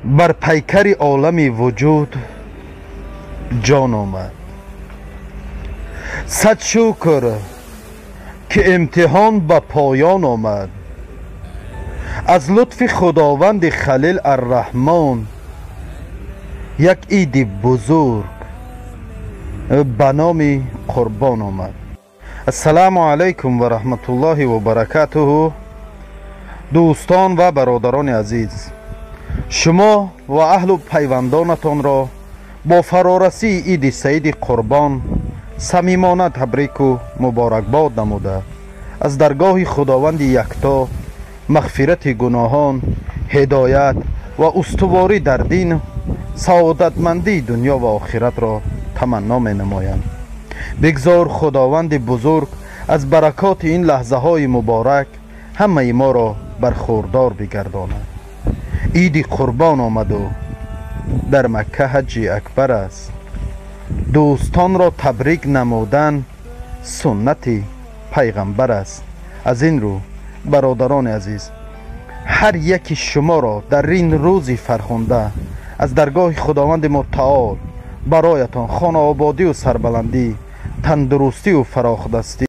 بر پیکر عالم وجود جان آمد. صد شکر که امتحان به پایان آمد. از لطف خداوند خلیل الرحمن یک عید بزرگ به نام قربان آمد. السلام علیکم و رحمت الله و برکاته. دوستان و برادران عزیز، شما و اهل و پیوندانتان را با فرارسی عید سعید قربان صمیمانه تبریک و مبارکباد نموده از درگاه خداوند یکتا مغفرت گناهان، هدایت و استواری در دین، سعادتمندی دنیا و آخرت را تمنا می نمایم. بگذار خداوند بزرگ از برکات این لحظه های مبارک همه ما را برخوردار بگرداند. عید قربان آمد و در مکه حج اکبر است. دوستان را تبریک نمودن سنت پیغمبر است. از این رو برادران عزیز، هر یک شما را در این روزی فرخنده از درگاه خداوند متعال برایتان خانه آبادی و سربلندی، تندرستی و فراخدستی